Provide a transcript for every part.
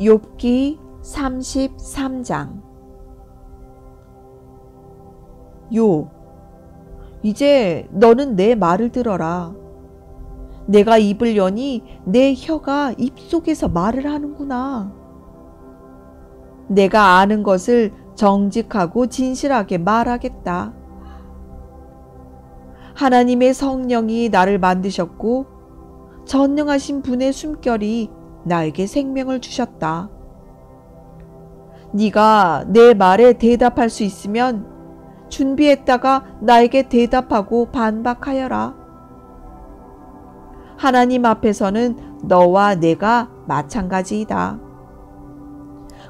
욥기 33장. 욥, 이제 너는 내 말을 들어라. 내가 입을 여니 내 혀가 입속에서 말을 하는구나. 내가 아는 것을 정직하고 진실하게 말하겠다. 하나님의 성령이 나를 만드셨고 전능하신 분의 숨결이 나에게 생명을 주셨다. 네가 내 말에 대답할 수 있으면 준비했다가 나에게 대답하고 반박하여라. 하나님 앞에서는 너와 내가 마찬가지이다.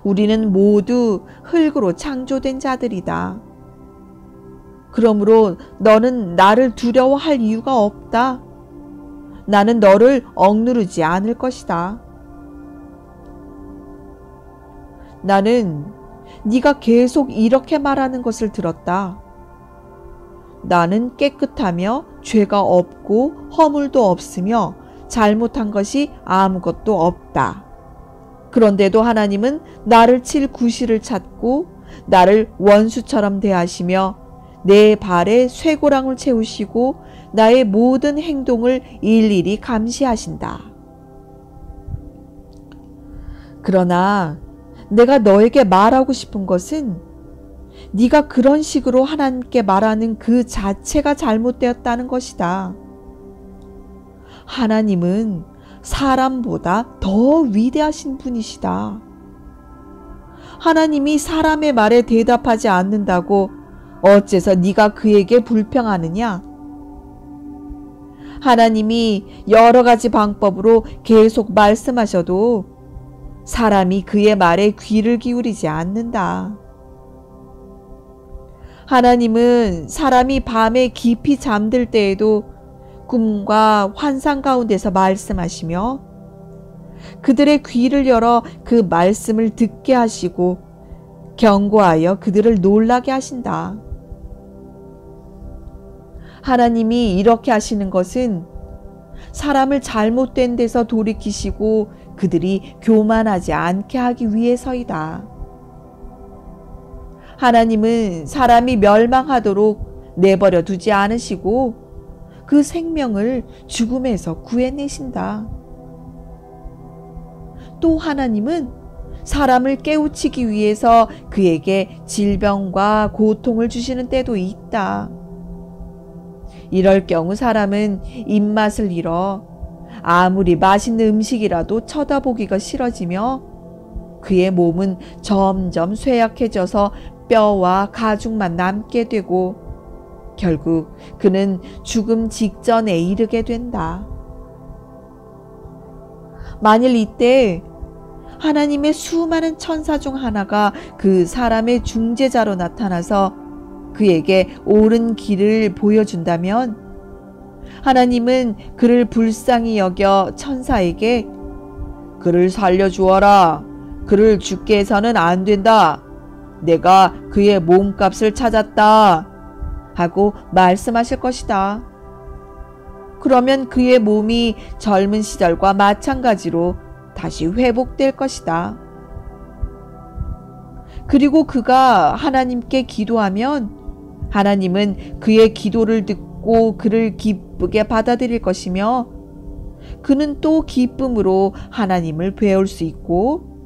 우리는 모두 흙으로 창조된 자들이다. 그러므로 너는 나를 두려워할 이유가 없다. 나는 너를 억누르지 않을 것이다. 나는 네가 계속 이렇게 말하는 것을 들었다. 나는 깨끗하며 죄가 없고 허물도 없으며 잘못한 것이 아무것도 없다. 그런데도 하나님은 나를 칠 구실을 찾고 나를 원수처럼 대하시며 내 발에 쇠고랑을 채우시고 나의 모든 행동을 일일이 감시하신다. 그러나 내가 너에게 말하고 싶은 것은 네가 그런 식으로 하나님께 말하는 그 자체가 잘못되었다는 것이다. 하나님은 사람보다 더 위대하신 분이시다. 하나님이 사람의 말에 대답하지 않는다고 어째서 네가 그에게 불평하느냐? 하나님이 여러 가지 방법으로 계속 말씀하셔도 사람이 그의 말에 귀를 기울이지 않는다. 하나님은 사람이 밤에 깊이 잠들 때에도 꿈과 환상 가운데서 말씀하시며 그들의 귀를 열어 그 말씀을 듣게 하시고 경고하여 그들을 놀라게 하신다. 하나님이 이렇게 하시는 것은 사람을 잘못된 데서 돌이키시고 그들이 교만하지 않게 하기 위해서이다. 하나님은 사람이 멸망하도록 내버려 두지 않으시고 그 생명을 죽음에서 구해내신다. 또 하나님은 사람을 깨우치기 위해서 그에게 질병과 고통을 주시는 때도 있다. 이럴 경우 사람은 입맛을 잃어 아무리 맛있는 음식이라도 쳐다보기가 싫어지며 그의 몸은 점점 쇠약해져서 뼈와 가죽만 남게 되고 결국 그는 죽음 직전에 이르게 된다. 만일 이때 하나님의 수많은 천사 중 하나가 그 사람의 중재자로 나타나서 그에게 옳은 길을 보여준다면 하나님은 그를 불쌍히 여겨 천사에게 그를 살려주어라. 그를 죽게 해서는 안 된다. 내가 그의 몸값을 찾았다. 하고 말씀하실 것이다. 그러면 그의 몸이 젊은 시절과 마찬가지로 다시 회복될 것이다. 그리고 그가 하나님께 기도하면 하나님은 그의 기도를 듣고 그를 기쁘게 받아들일 것이며 그는 또 기쁨으로 하나님을 배울 수 있고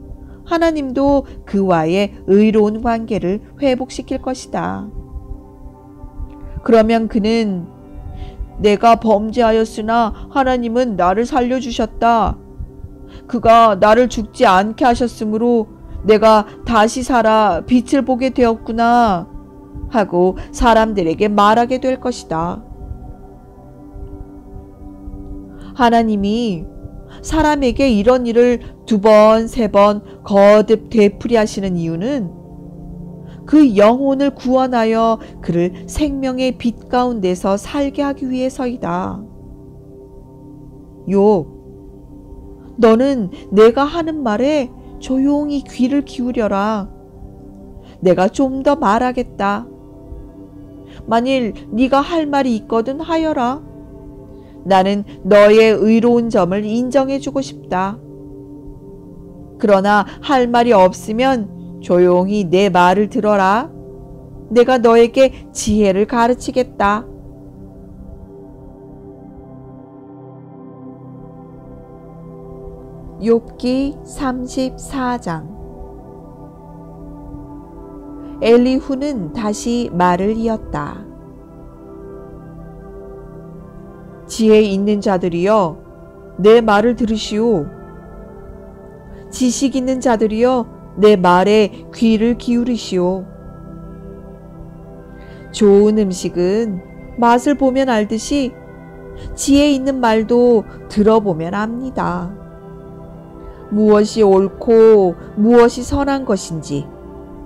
하나님도 그와의 의로운 관계를 회복시킬 것이다. 그러면 그는 내가 범죄하였으나 하나님은 나를 살려주셨다. 그가 나를 죽지 않게 하셨으므로 내가 다시 살아 빛을 보게 되었구나 하고 사람들에게 말하게 될 것이다. 하나님이 사람에게 이런 일을 2번, 3번 거듭 되풀이하시는 이유는 그 영혼을 구원하여 그를 생명의 빛 가운데서 살게 하기 위해서이다. 욥, 너는 내가 하는 말에 조용히 귀를 기울여라. 내가 좀 더 말하겠다. 만일 네가 할 말이 있거든 하여라. 나는 너의 의로운 점을 인정해주고 싶다. 그러나 할 말이 없으면 조용히 내 말을 들어라. 내가 너에게 지혜를 가르치겠다. 욥기 34장. 엘리후는 다시 말을 이었다. 지혜 있는 자들이여, 내 말을 들으시오. 지식 있는 자들이여, 내 말에 귀를 기울이시오. 좋은 음식은 맛을 보면 알듯이 지혜 있는 말도 들어보면 압니다. 무엇이 옳고 무엇이 선한 것인지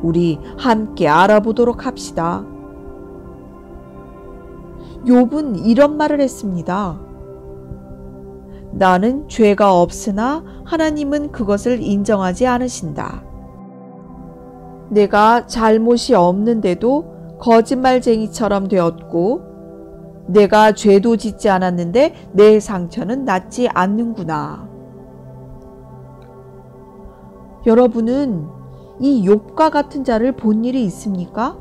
우리 함께 알아보도록 합시다. 욥은 이런 말을 했습니다. 나는 죄가 없으나 하나님은 그것을 인정하지 않으신다. 내가 잘못이 없는데도 거짓말쟁이처럼 되었고, 내가 죄도 짓지 않았는데 내 상처는 낫지 않는구나. 여러분은 이 욥과 같은 자를 본 일이 있습니까?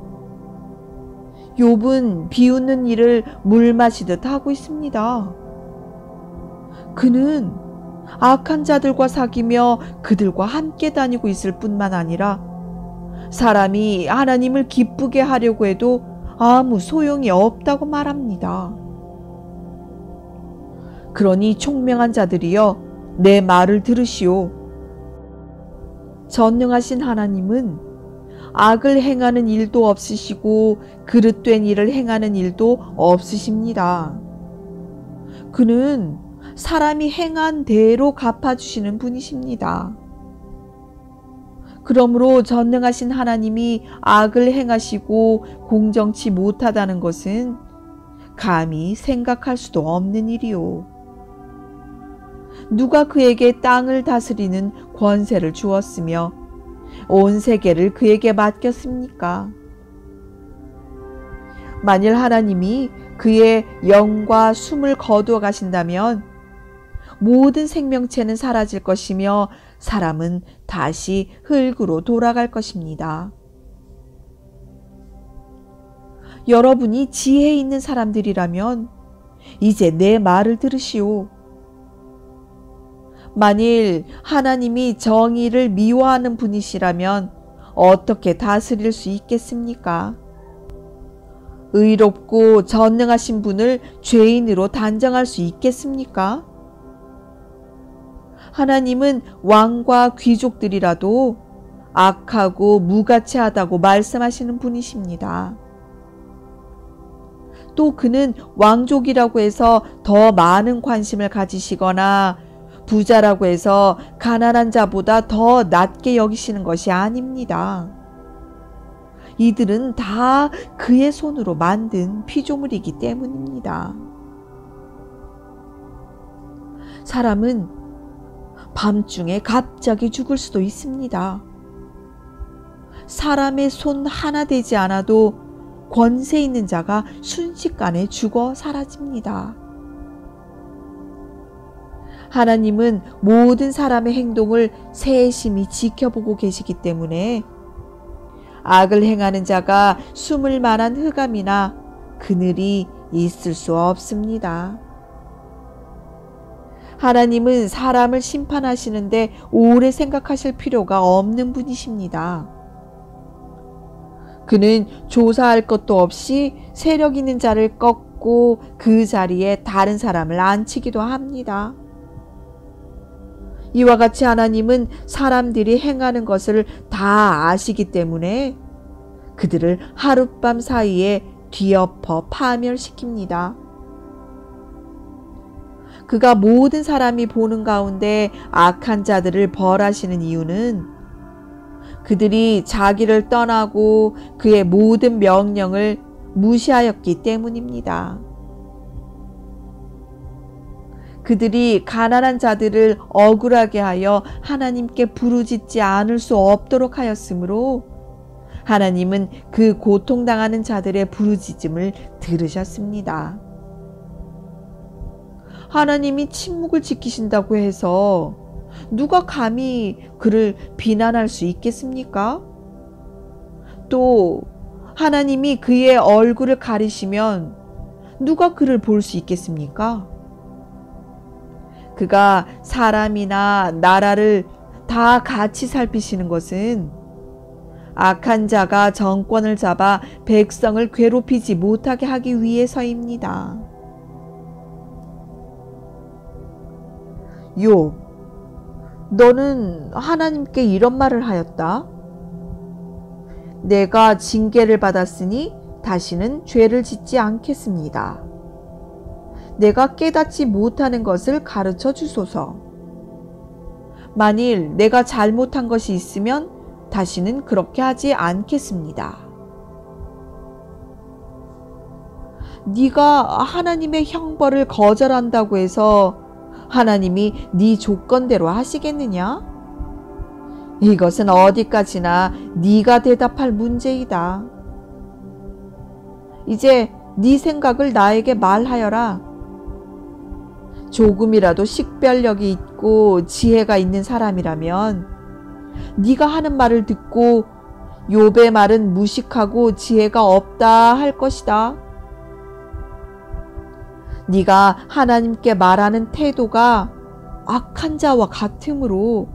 욥은 비웃는 일을 물 마시듯 하고 있습니다. 그는 악한 자들과 사귀며 그들과 함께 다니고 있을 뿐만 아니라 사람이 하나님을 기쁘게 하려고 해도 아무 소용이 없다고 말합니다. 그러니 총명한 자들이여, 내 말을 들으시오. 전능하신 하나님은 악을 행하는 일도 없으시고 그릇된 일을 행하는 일도 없으십니다. 그는 사람이 행한 대로 갚아주시는 분이십니다. 그러므로 전능하신 하나님이 악을 행하시고 공정치 못하다는 것은 감히 생각할 수도 없는 일이요. 누가 그에게 땅을 다스리는 권세를 주었으며 온 세계를 그에게 맡겼습니까? 만일 하나님이 그의 영과 숨을 거두어 가신다면 모든 생명체는 사라질 것이며 사람은 다시 흙으로 돌아갈 것입니다. 여러분이 지혜 있는 사람들이라면 이제 내 말을 들으시오. 만일 하나님이 정의를 미워하는 분이시라면 어떻게 다스릴 수 있겠습니까? 의롭고 전능하신 분을 죄인으로 단정할 수 있겠습니까? 하나님은 왕과 귀족들이라도 악하고 무가치하다고 말씀하시는 분이십니다. 또 그는 왕족이라고 해서 더 많은 관심을 가지시거나 부자라고 해서 가난한 자보다 더 낮게 여기시는 것이 아닙니다. 이들은 다 그의 손으로 만든 피조물이기 때문입니다. 사람은 밤중에 갑자기 죽을 수도 있습니다. 사람의 손 하나 되지 않아도 권세 있는 자가 순식간에 죽어 사라집니다. 하나님은 모든 사람의 행동을 세심히 지켜보고 계시기 때문에 악을 행하는 자가 숨을 만한 흑암이나 그늘이 있을 수 없습니다. 하나님은 사람을 심판하시는데 오래 생각하실 필요가 없는 분이십니다. 그는 조사할 것도 없이 세력 있는 자를 꺾고 그 자리에 다른 사람을 앉히기도 합니다. 이와 같이 하나님은 사람들이 행하는 것을 다 아시기 때문에 그들을 하룻밤 사이에 뒤엎어 파멸시킵니다. 그가 모든 사람이 보는 가운데 악한 자들을 벌하시는 이유는 그들이 자기를 떠나고 그의 모든 명령을 무시하였기 때문입니다. 그들이 가난한 자들을 억울하게 하여 하나님께 부르짖지 않을 수 없도록 하였으므로 하나님은 그 고통당하는 자들의 부르짖음을 들으셨습니다. 하나님이 침묵을 지키신다고 해서 누가 감히 그를 비난할 수 있겠습니까? 또 하나님이 그의 얼굴을 가리시면 누가 그를 볼 수 있겠습니까? 그가 사람이나 나라를 다 같이 살피시는 것은 악한 자가 정권을 잡아 백성을 괴롭히지 못하게 하기 위해서입니다. 욥, 너는 하나님께 이런 말을 하였다. 내가 징계를 받았으니 다시는 죄를 짓지 않겠습니다. 내가 깨닫지 못하는 것을 가르쳐 주소서. 만일 내가 잘못한 것이 있으면 다시는 그렇게 하지 않겠습니다. 네가 하나님의 형벌을 거절한다고 해서 하나님이 네 조건대로 하시겠느냐? 이것은 어디까지나 네가 대답할 문제이다. 이제 네 생각을 나에게 말하여라. 조금이라도 식별력이 있고 지혜가 있는 사람이라면 네가 하는 말을 듣고 욥의 말은 무식하고 지혜가 없다 할 것이다. 네가 하나님께 말하는 태도가 악한 자와 같으므로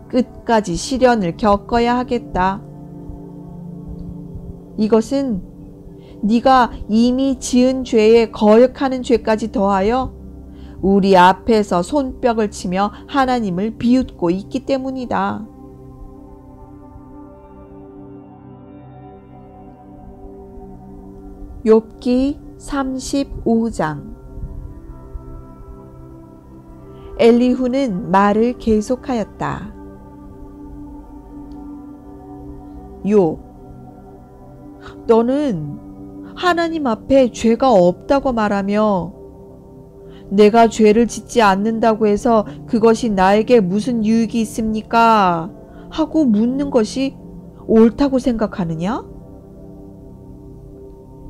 끝까지 시련을 겪어야 하겠다. 이것은 네가 이미 지은 죄에 거역하는 죄까지 더하여 우리 앞에서 손뼉을 치며 하나님을 비웃고 있기 때문이다. 욥기 35장. 엘리후는 말을 계속하였다. 욥, 너는 하나님 앞에 죄가 없다고 말하며 내가 죄를 짓지 않는다고 해서 그것이 나에게 무슨 유익이 있습니까? 하고 묻는 것이 옳다고 생각하느냐?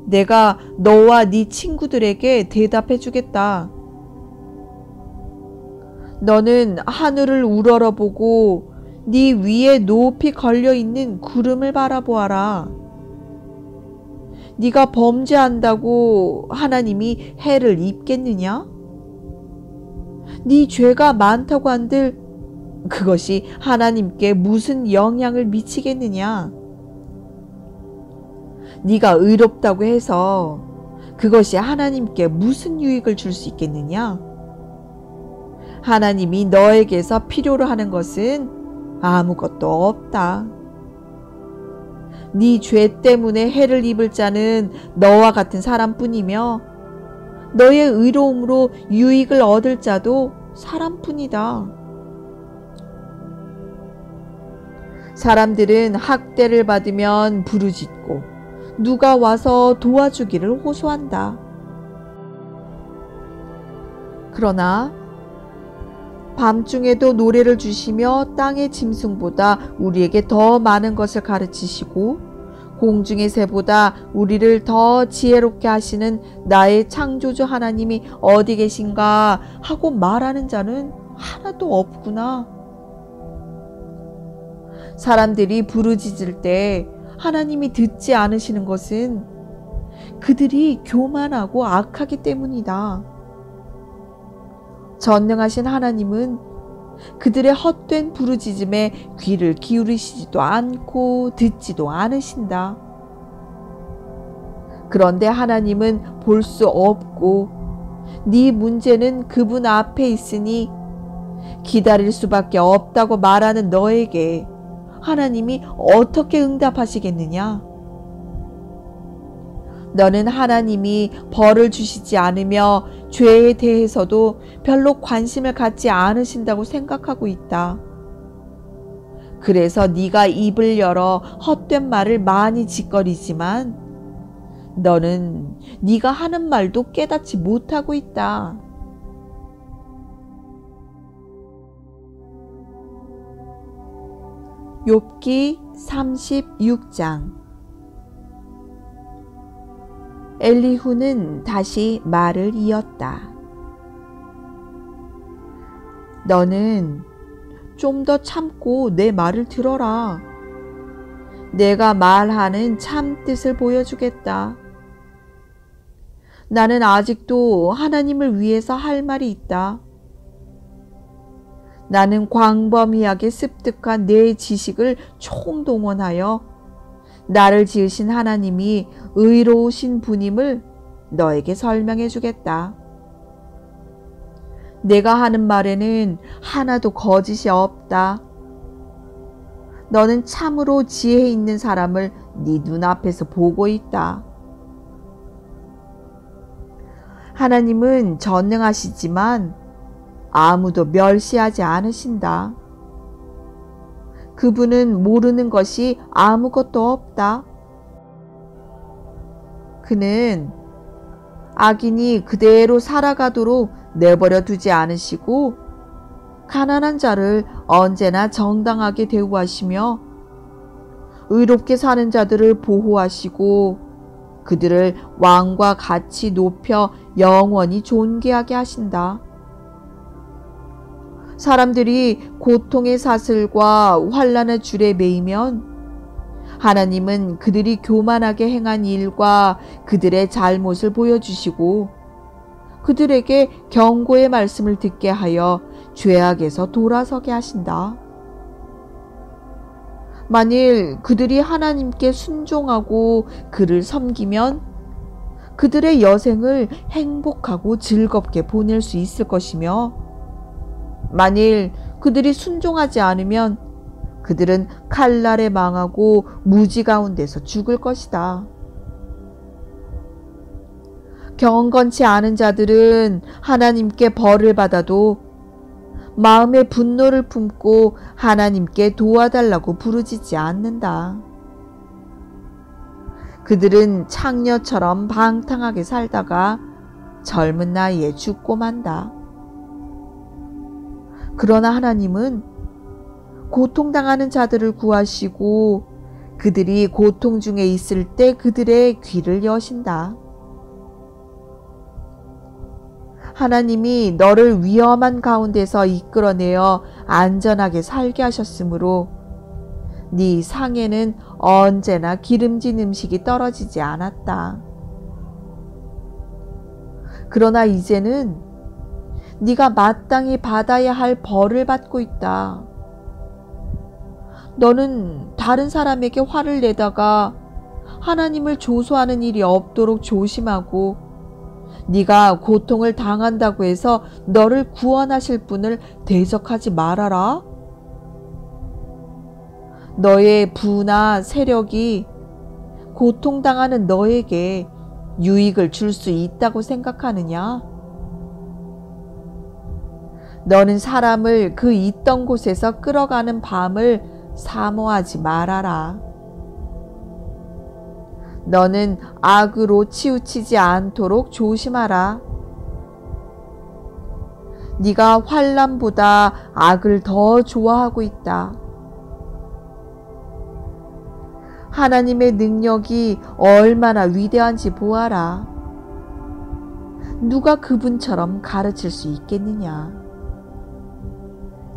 내가 너와 네 친구들에게 대답해 주겠다. 너는 하늘을 우러러보고 네 위에 높이 걸려있는 구름을 바라보아라. 네가 범죄한다고 하나님이 해를 입겠느냐? 네 죄가 많다고 한들 그것이 하나님께 무슨 영향을 미치겠느냐? 네가 의롭다고 해서 그것이 하나님께 무슨 유익을 줄 수 있겠느냐? 하나님이 너에게서 필요로 하는 것은 아무것도 없다. 네 죄 때문에 해를 입을 자는 너와 같은 사람뿐이며 너의 의로움으로 유익을 얻을 자도 사람뿐이다. 사람들은 학대를 받으면 부르짖고 누가 와서 도와주기를 호소한다. 그러나 밤중에도 노래를 주시며 땅의 짐승보다 우리에게 더 많은 것을 가르치시고 공중의 새보다 우리를 더 지혜롭게 하시는 나의 창조주 하나님이 어디 계신가 하고 말하는 자는 하나도 없구나. 사람들이 부르짖을 때 하나님이 듣지 않으시는 것은 그들이 교만하고 악하기 때문이다. 전능하신 하나님은 그들의 헛된 부르짖음에 귀를 기울이시지도 않고 듣지도 않으신다. 그런데 하나님은 볼 수 없고 네 문제는 그분 앞에 있으니 기다릴 수밖에 없다고 말하는 너에게 하나님이 어떻게 응답하시겠느냐? 너는 하나님이 벌을 주시지 않으며 죄에 대해서도 별로 관심을 갖지 않으신다고 생각하고 있다. 그래서 네가 입을 열어 헛된 말을 많이 짓거리지만 너는 네가 하는 말도 깨닫지 못하고 있다. 욥기 36장. 엘리후는 다시 말을 이었다. 너는 좀 더 참고 내 말을 들어라. 내가 말하는 참 뜻을 보여주겠다. 나는 아직도 하나님을 위해서 할 말이 있다. 나는 광범위하게 습득한 내 지식을 총동원하여 나를 지으신 하나님이 의로우신 분임을 너에게 설명해 주겠다. 내가 하는 말에는 하나도 거짓이 없다. 너는 참으로 지혜 있는 사람을 네 눈앞에서 보고 있다. 하나님은 전능하시지만 아무도 멸시하지 않으신다. 그분은 모르는 것이 아무것도 없다. 그는 악인이 그대로 살아가도록 내버려 두지 않으시고 가난한 자를 언제나 정당하게 대우하시며 의롭게 사는 자들을 보호하시고 그들을 왕과 같이 높여 영원히 존귀하게 하신다. 사람들이 고통의 사슬과 환난의 줄에 매이면 하나님은 그들이 교만하게 행한 일과 그들의 잘못을 보여주시고 그들에게 경고의 말씀을 듣게 하여 죄악에서 돌아서게 하신다. 만일 그들이 하나님께 순종하고 그를 섬기면 그들의 여생을 행복하고 즐겁게 보낼 수 있을 것이며 만일 그들이 순종하지 않으면 그들은 칼날에 망하고 무지 가운데서 죽을 것이다. 경건치 않은 자들은 하나님께 벌을 받아도 마음의 분노를 품고 하나님께 도와달라고 부르짖지 않는다. 그들은 창녀처럼 방탕하게 살다가 젊은 나이에 죽고 만다. 그러나 하나님은 고통당하는 자들을 구하시고 그들이 고통 중에 있을 때 그들의 귀를 여신다. 하나님이 너를 위험한 가운데서 이끌어내어 안전하게 살게 하셨으므로 네 상에는 언제나 기름진 음식이 떨어지지 않았다. 그러나 이제는 네가 마땅히 받아야 할 벌을 받고 있다. 너는 다른 사람에게 화를 내다가 하나님을 조소하는 일이 없도록 조심하고 네가 고통을 당한다고 해서 너를 구원하실 분을 대적하지 말아라. 너의 부나 세력이 고통당하는 너에게 유익을 줄 수 있다고 생각하느냐? 너는 사람을 그 있던 곳에서 끌어가는 밤을 사모하지 말아라. 너는 악으로 치우치지 않도록 조심하라. 네가 환난보다 악을 더 좋아하고 있다. 하나님의 능력이 얼마나 위대한지 보아라. 누가 그분처럼 가르칠 수 있겠느냐?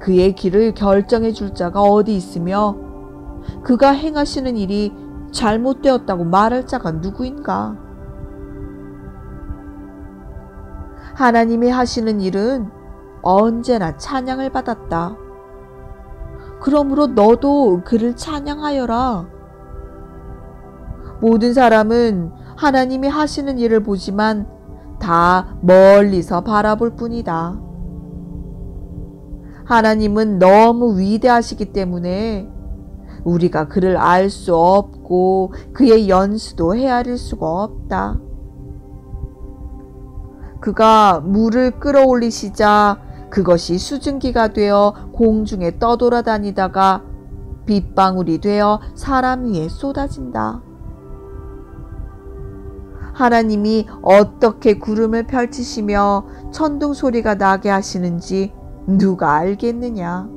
그의 길을 결정해 줄 자가 어디 있으며 그가 행하시는 일이 잘못되었다고 말할 자가 누구인가? 하나님이 하시는 일은 언제나 찬양을 받았다. 그러므로 너도 그를 찬양하여라. 모든 사람은 하나님이 하시는 일을 보지만 다 멀리서 바라볼 뿐이다. 하나님은 너무 위대하시기 때문에 우리가 그를 알 수 없고 그의 연수도 헤아릴 수가 없다. 그가 물을 끌어올리시자 그것이 수증기가 되어 공중에 떠돌아다니다가 빗방울이 되어 사람 위에 쏟아진다. 하나님이 어떻게 구름을 펼치시며 천둥 소리가 나게 하시는지 누가 알겠느냐?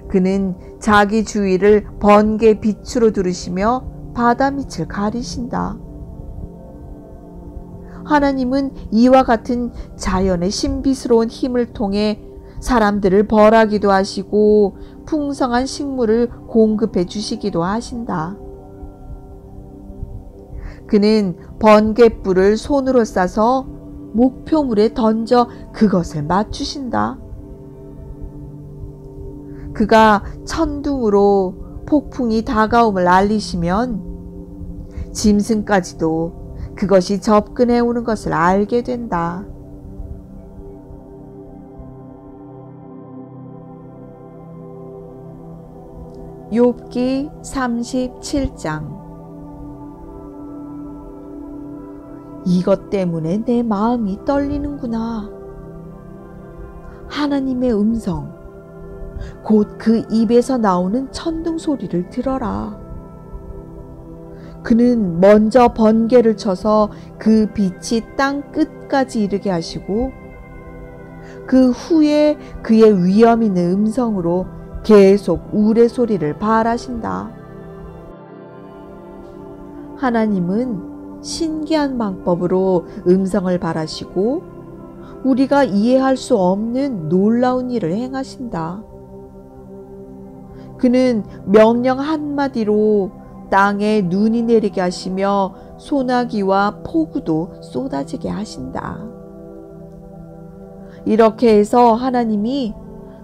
그는 자기 주위를 번개 빛으로 두르시며 바다 밑을 가리신다. 하나님은 이와 같은 자연의 신비스러운 힘을 통해 사람들을 벌하기도 하시고 풍성한 식물을 공급해 주시기도 하신다. 그는 번갯불을 손으로 싸서 목표물에 던져 그것을 맞추신다. 그가 천둥으로 폭풍이 다가옴을 알리시면 짐승까지도 그것이 접근해 오는 것을 알게 된다. 욥기 37장. 이것 때문에 내 마음이 떨리는구나. 하나님의 음성, 곧 그 입에서 나오는 천둥 소리를 들어라. 그는 먼저 번개를 쳐서 그 빛이 땅 끝까지 이르게 하시고 그 후에 그의 위엄 있는 음성으로 계속 우레소리를 발하신다. 하나님은 신기한 방법으로 음성을 발하시고 우리가 이해할 수 없는 놀라운 일을 행하신다. 그는 명령 한마디로 땅에 눈이 내리게 하시며 소나기와 폭우도 쏟아지게 하신다. 이렇게 해서 하나님이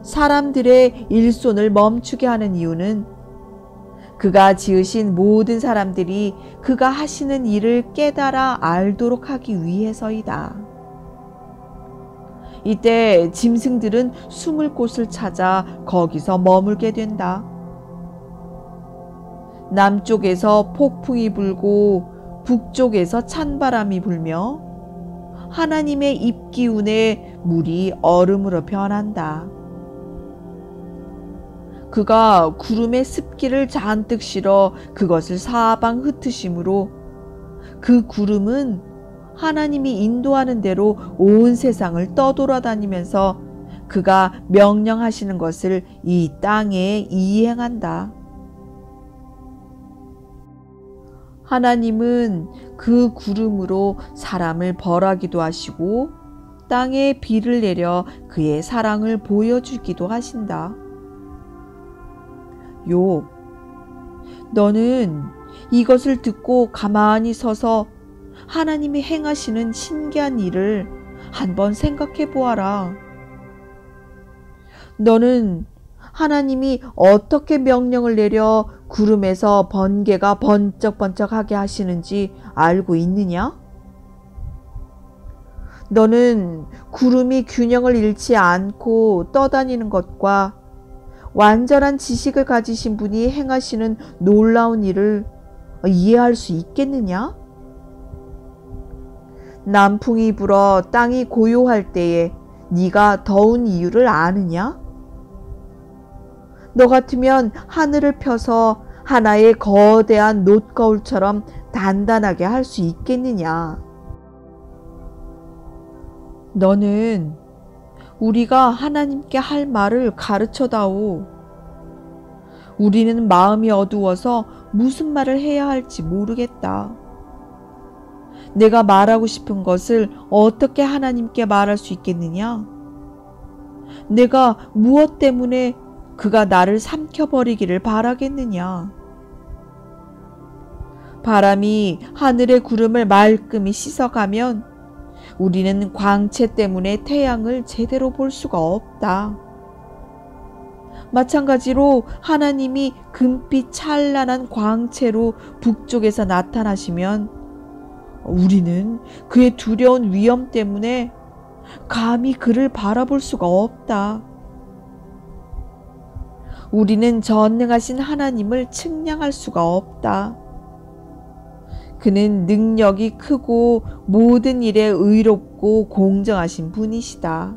사람들의 일손을 멈추게 하는 이유는 그가 지으신 모든 사람들이 그가 하시는 일을 깨달아 알도록 하기 위해서이다. 이때 짐승들은 숨을 곳을 찾아 거기서 머물게 된다. 남쪽에서 폭풍이 불고 북쪽에서 찬바람이 불며 하나님의 입기운에 물이 얼음으로 변한다. 그가 구름에 습기를 잔뜩 실어 그것을 사방 흩으심으로 그 구름은 하나님이 인도하는 대로 온 세상을 떠돌아다니면서 그가 명령하시는 것을 이 땅에 이행한다. 하나님은 그 구름으로 사람을 벌하기도 하시고 땅에 비를 내려 그의 사랑을 보여주기도 하신다. 욥, 너는 이것을 듣고 가만히 서서 하나님이 행하시는 신기한 일을 한번 생각해 보아라. 너는 하나님이 어떻게 명령을 내려 구름에서 번개가 번쩍번쩍하게 하시는지 알고 있느냐? 너는 구름이 균형을 잃지 않고 떠다니는 것과 완전한 지식을 가지신 분이 행하시는 놀라운 일을 이해할 수 있겠느냐? 남풍이 불어 땅이 고요할 때에 네가 더운 이유를 아느냐? 너 같으면 하늘을 펴서 하나의 거대한 놋거울처럼 단단하게 할 수 있겠느냐? 너는 우리가 하나님께 할 말을 가르쳐다오. 우리는 마음이 어두워서 무슨 말을 해야 할지 모르겠다. 내가 말하고 싶은 것을 어떻게 하나님께 말할 수 있겠느냐? 내가 무엇 때문에 그가 나를 삼켜버리기를 바라겠느냐? 바람이 하늘의 구름을 말끔히 씻어가면 우리는 광채 때문에 태양을 제대로 볼 수가 없다. 마찬가지로 하나님이 금빛 찬란한 광채로 북쪽에서 나타나시면 우리는 그의 두려운 위엄 때문에 감히 그를 바라볼 수가 없다. 우리는 전능하신 하나님을 측량할 수가 없다. 그는 능력이 크고 모든 일에 의롭고 공정하신 분이시다.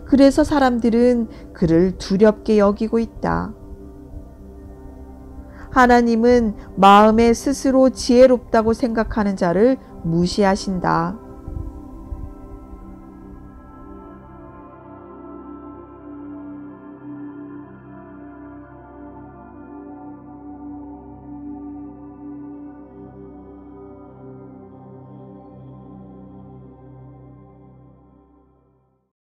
그래서 사람들은 그를 두렵게 여기고 있다. 하나님은 마음에 스스로 지혜롭다고 생각하는 자를 무시하신다.